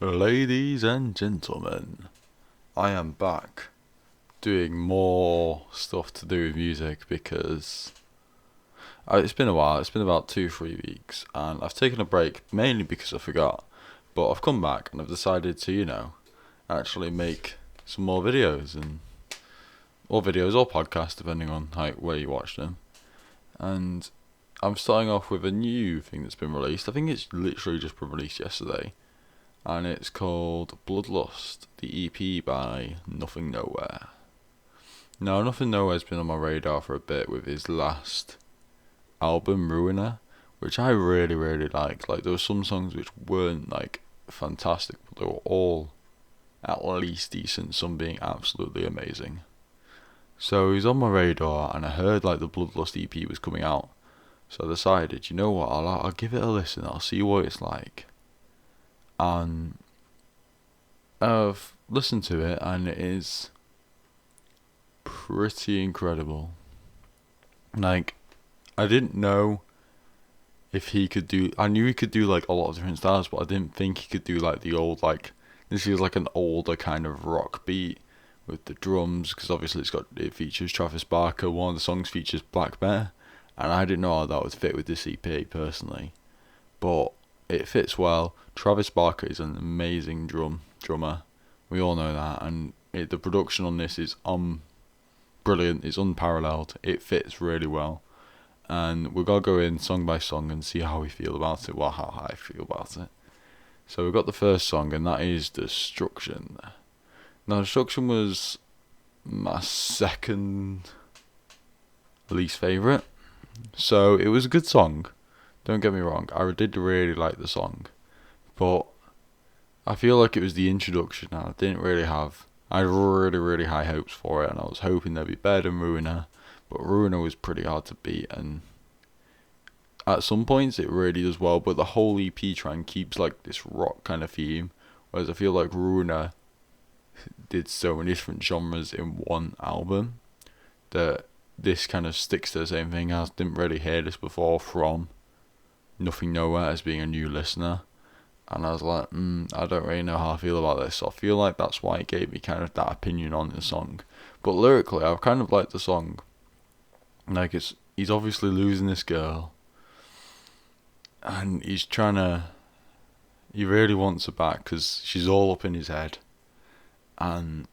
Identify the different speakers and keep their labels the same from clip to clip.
Speaker 1: Ladies and gentlemen, I am back doing more stuff to do with music because it's been a while. It's been about 2, 3 weeks, and I've taken a break mainly because I forgot. But I've come back and I've decided to, actually make some more videos or podcasts, depending on where you watch them. And I'm starting off with a new thing that's been released. I think it's literally just been released yesterday. And it's called Bloodlust, the EP by Nothing Nowhere. Now, Nothing Nowhere's been on my radar for a bit with his last album, Ruiner, which I really, really liked. Like, there were some songs which weren't, fantastic, but they were all at least decent, some being absolutely amazing. So he's on my radar, and I heard, the Bloodlust EP was coming out. So I decided, you know what, I'll give it a listen, I'll see what it's like. And I've listened to it, and it is pretty incredible. I didn't know if he could do. I knew he could do a lot of different styles, but I didn't think he could do the old This feels like an older kind of rock beat with the drums, because obviously it features Travis Barker. One of the songs features Black Bear, and I didn't know how that would fit with this EP personally, but it fits well. Travis Barker is an amazing drummer. We all know that, and the production on this is brilliant. It's unparalleled. It fits really well, and we're gonna go in song by song and see how we feel about it. Well, how I feel about it. So we've got the first song, and that is Destruction. Now, Destruction was my second least favourite, so it was a good song. Don't get me wrong, I did really like the song, but I feel like it was the introduction, and I had really, really high hopes for it, and I was hoping they'd be better than Ruiner, but Ruiner was pretty hard to beat, and at some points it really does well, but the whole EP keeps this rock kind of theme, whereas I feel like Ruiner did so many different genres in one album that this kind of sticks to the same thing. I didn't really hear this before from Nothing Nowhere as being a new listener, and I was like, I don't really know how I feel about this. So I feel like that's why it gave me kind of that opinion on the song. But lyrically, I've kind of liked the song. He's obviously losing this girl, and he really wants her back because she's all up in his head, and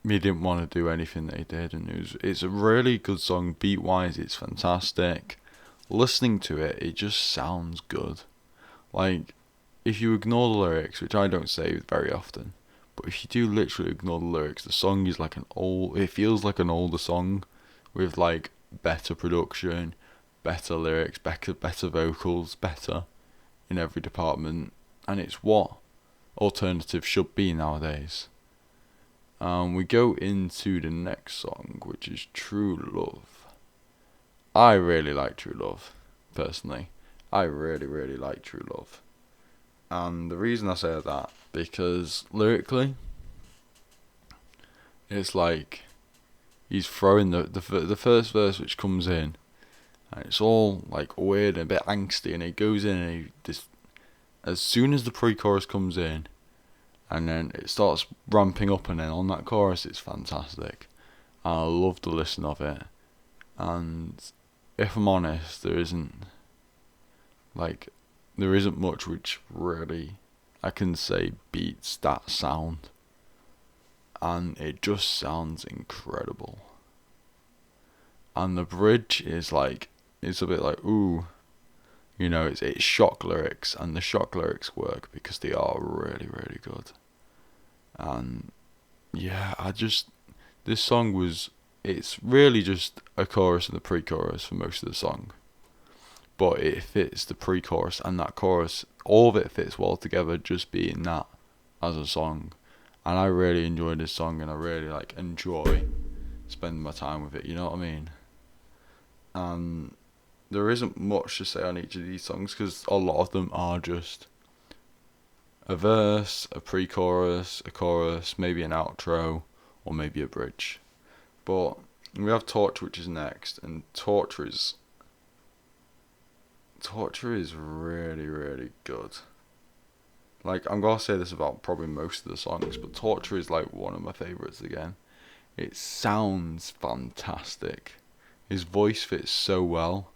Speaker 1: he didn't want to do anything that he did, and it's a really good song. Beat wise, it's fantastic. Listening to it, it just sounds good. If you ignore the lyrics, which I don't say very often, but if you do literally ignore the lyrics, the song is it feels like an older song with better production, better lyrics, better vocals, better in every department, and it's what alternative should be nowadays. We go into the next song, which is True Love. I really like True Love, personally. I really, really like True Love. And the reason I say that, because lyrically, it's he's throwing the first verse which comes in, and it's all weird and a bit angsty, and it goes in, and as soon as the pre-chorus comes in, and then it starts ramping up, and then on that chorus it's fantastic. I love the listen of it, and if I'm honest, there isn't much which really I can say beats that sound, and it just sounds incredible. And the bridge is it's a bit ooh, it's shock lyrics, and the shock lyrics work because they are really, really good. And yeah, this song it's really just a chorus and the pre-chorus for most of the song, but it fits the pre-chorus and that chorus, all of it fits well together, just being that as a song. And I really enjoy this song, and I really enjoy spending my time with it, you know what I mean? And there isn't much to say on each of these songs, because a lot of them are just a verse, a pre-chorus, a chorus, maybe an outro, or maybe a bridge. But we have Torture, which is next, and Torture is Torture is really, really good. Like, I'm gonna say this about probably most of the songs, but Torture is like one of my favourites again. It sounds fantastic. His voice fits so well.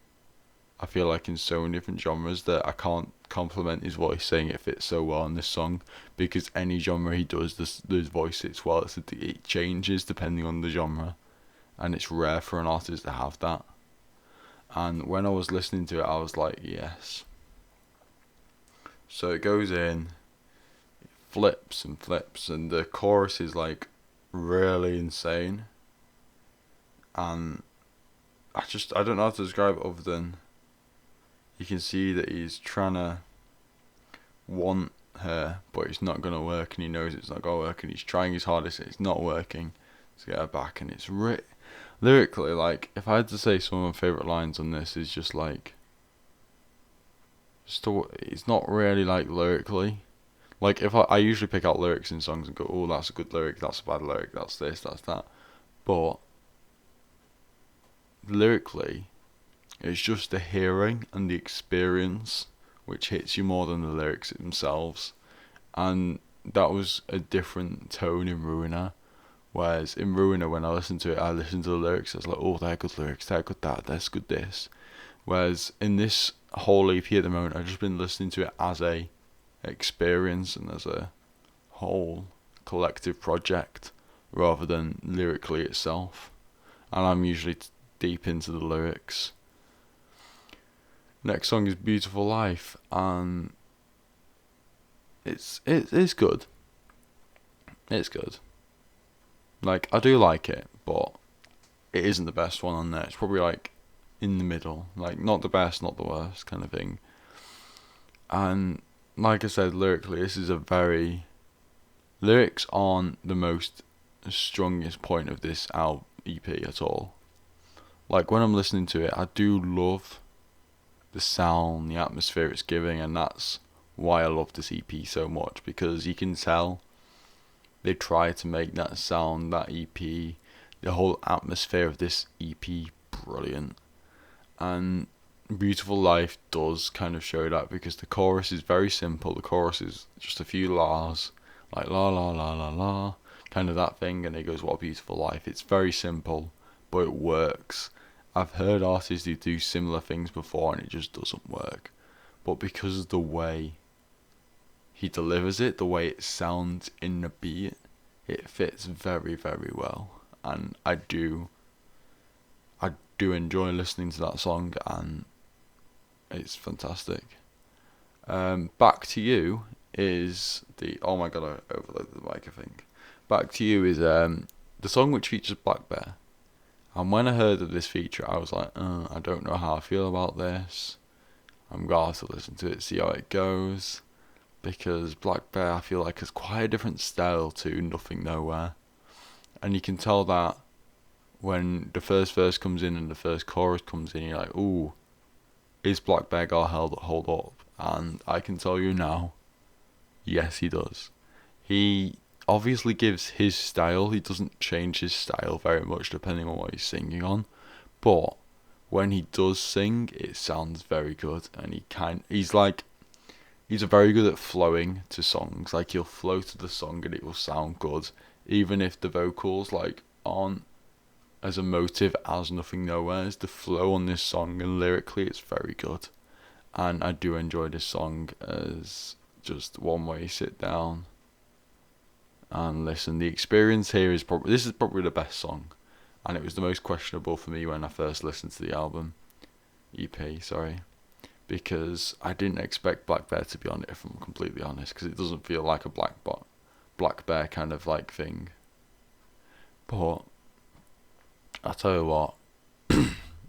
Speaker 1: I feel like in so many different genres that I can't compliment his voice saying it fits so well in this song, because any genre he does, his voice fits well. It changes depending on the genre, and it's rare for an artist to have that. And when I was listening to it, I was like, yes. So it goes in, flips and flips, and the chorus is like really insane. And I don't know how to describe it other than you can see that he's trying to want her, but it's not gonna work, and he knows it's not gonna work, and he's trying his hardest, and it's not working to get her back. And it's lyrically, like, if I had to say some of my favourite lines on this, is just like, it's not really like lyrically. Like, if I usually pick out lyrics in songs and go, oh, that's a good lyric, that's a bad lyric, that's this, that's that. But lyrically, it's just the hearing and the experience which hits you more than the lyrics themselves. And that was a different tone in Ruiner. Whereas in Ruiner, when I listened to it, I listened to the lyrics, I was like, oh, they're good lyrics, they're good that, that's good this. Whereas in this whole EP at the moment, I've just been listening to it as a experience and as a whole collective project rather than lyrically itself. And I'm usually deep into the lyrics. Next song is Beautiful Life, and it's good. It's good. Like, I do like it, but it isn't the best one on there. It's probably like in the middle, like not the best, not the worst kind of thing. And like I said, lyrically, this is lyrics aren't the most strongest point of this EP at all. Like, when I'm listening to it, I do love the sound, the atmosphere it's giving, and that's why I love this EP so much, because you can tell they try to make that sound, that EP, the whole atmosphere of this EP brilliant. And Beautiful Life does kind of show that, because the chorus is very simple. The chorus is just a few la's, like la la la la la, kind of that thing, and it goes, what a beautiful life. It's very simple, but it works. I've heard artists who do similar things before and it just doesn't work. But because of the way he delivers it, the way it sounds in the beat, it fits very, very well. And I do enjoy listening to that song, and it's fantastic. Back to You is oh my god, I overloaded the mic, I think. Back to You is the song which features Black Bear. And when I heard of this feature, I was like, I don't know how I feel about this. I'm going to have to listen to it, see how it goes. Because Black Bear, I feel like, has quite a different style to Nothing Nowhere. And you can tell that when the first verse comes in and the first chorus comes in, you're like, ooh, is Black Bear gonna hold up? And I can tell you now, yes, he does. He obviously gives his style. He doesn't change his style very much depending on what he's singing on. But when he does sing, it sounds very good. And he's very good at flowing to songs. Like, he'll flow to the song and it will sound good, even if the vocals like aren't as emotive as Nothing Nowhere's. The flow on this song and lyrically, it's very good. And I do enjoy this song as just one way you sit down and listen. The experience here is probably the best song, and it was the most questionable for me when I first listened to the album, EP, sorry, because I didn't expect Black Bear to be on it, if I'm completely honest, because it doesn't feel like a Black Bear kind of like thing. But I tell you what,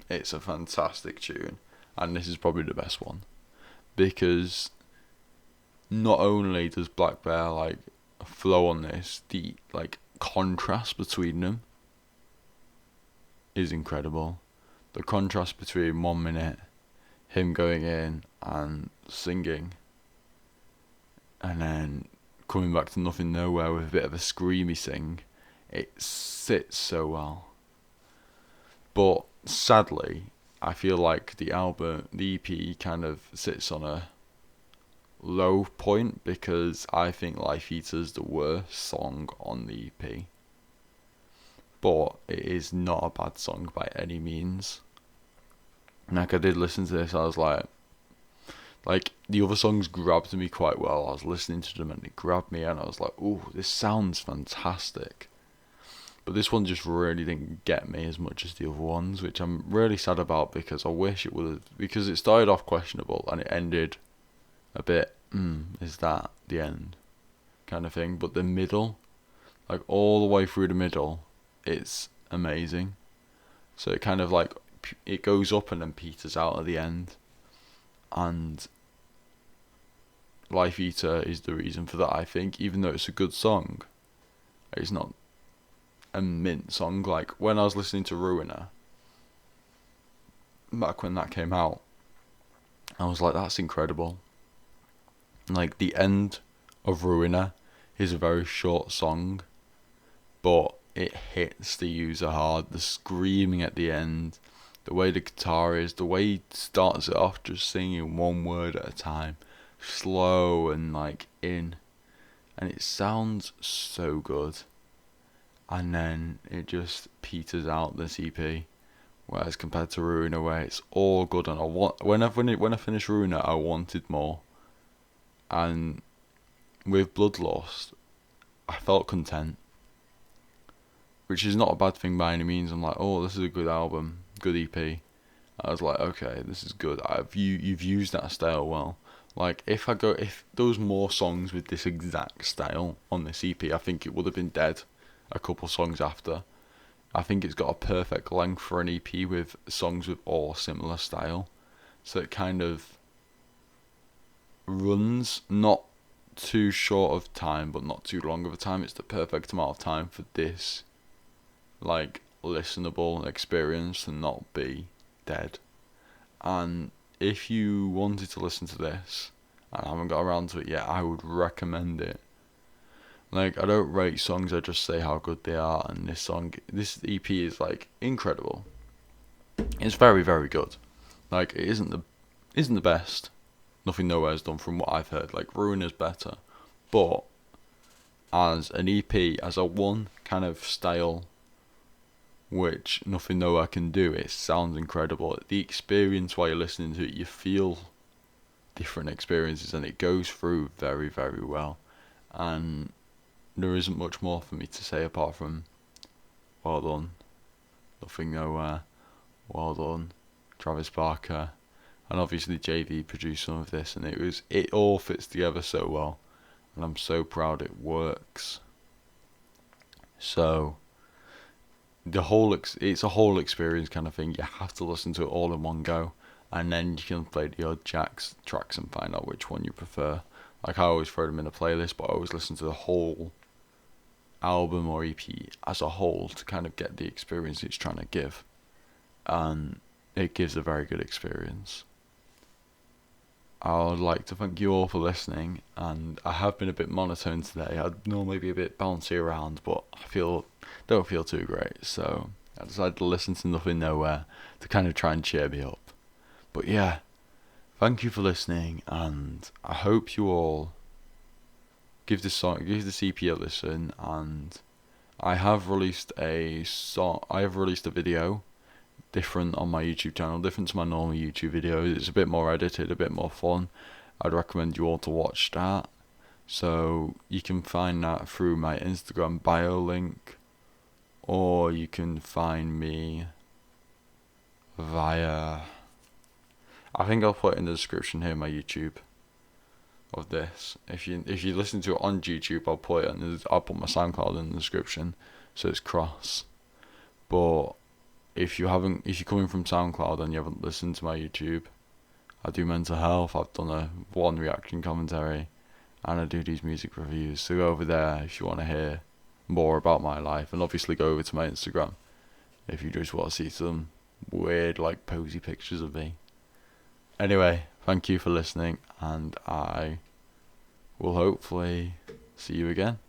Speaker 1: it's a fantastic tune, and this is probably the best one, because not only does Black Bear like flow on this, the like contrast between them is incredible. The contrast between 1 minute him going in and singing, and then coming back to Nothing Nowhere with a bit of a screamy sing, it sits so well. But sadly, I feel like the EP kind of sits on a low point because I think Life Eater's the worst song on the EP. But it is not a bad song by any means. Like, I did listen to this, I was like, the other songs grabbed me quite well. I was listening to them and it grabbed me, and I was like, "Ooh, this sounds fantastic." But this one just really didn't get me as much as the other ones, which I'm really sad about because I wish it would have. Because it started off questionable and it ended a bit, is that the end? Kind of thing. But the middle, like all the way through the middle, it's amazing. So it kind of like, it goes up and then peters out at the end. And Life Eater is the reason for that, I think. Even though it's a good song, it's not a mint song. Like, when I was listening to Ruiner, back when that came out, I was like, that's incredible. Like, the end of Ruiner is a very short song, but it hits the user hard. The screaming at the end, the way the guitar is, the way he starts it off just singing one word at a time, slow and like in, and it sounds so good. And then it just peters out, this EP, whereas compared to Ruiner, where it's all good, and when I finished Ruiner, I wanted more. And with Bloodlust, I felt content, which is not a bad thing by any means. I'm like, oh, this is a good album, good EP. I was like, okay, this is good. You've used that style well. Like, if there was more songs with this exact style on this EP, I think it would have been dead a couple songs after. I think it's got a perfect length for an EP with songs with all similar style. So it kind of runs not too short of time, but not too long of a time. It's the perfect amount of time for this, like, listenable experience and not be dead. And if you wanted to listen to this and haven't got around to it yet, I would recommend it. Like, I don't rate songs, I just say how good they are, and this EP is, like, incredible. It's very, very good. Like, it isn't the best. Nothing Nowhere's done from what I've heard. Like, Ruiner's better. But as an EP, as a one kind of style, which Nothing Nowhere can do, it sounds incredible. The experience while you're listening to it, you feel different experiences, and it goes through very, very well. And there isn't much more for me to say apart from well done, Nothing Nowhere, well done, Travis Barker, and obviously JV produced some of this, and it all fits together so well, and I'm so proud it works. So it's a whole experience kind of thing. You have to listen to it all in one go, and then you can play the odd tracks and find out which one you prefer. Like, I always throw them in a playlist, but I always listen to the whole album or EP as a whole to kind of get the experience it's trying to give, and it gives a very good experience. I would like to thank you all for listening, and I have been a bit monotone today. I'd normally be a bit bouncy around, but I don't feel too great, so I decided to listen to Nothing Nowhere to kind of try and cheer me up. But yeah, thank you for listening, and I hope you all give this EP a listen. And I have released a video different on my YouTube channel, different to my normal YouTube videos. It's a bit more edited, a bit more fun. I'd recommend you all to watch that. So you can find that through my Instagram bio link, or you can find me via, I think I'll put it in the description here, my YouTube of this. If you listen to it on YouTube, I'll put my SoundCloud in the description, so it's cross. But if you're coming from SoundCloud and you haven't listened to my YouTube, I do mental health. I've done one reaction commentary, and I do these music reviews. So go over there if you want to hear more about my life, and obviously go over to my Instagram if you just want to see some weird, like, posy pictures of me. Anyway, thank you for listening, and I will hopefully see you again.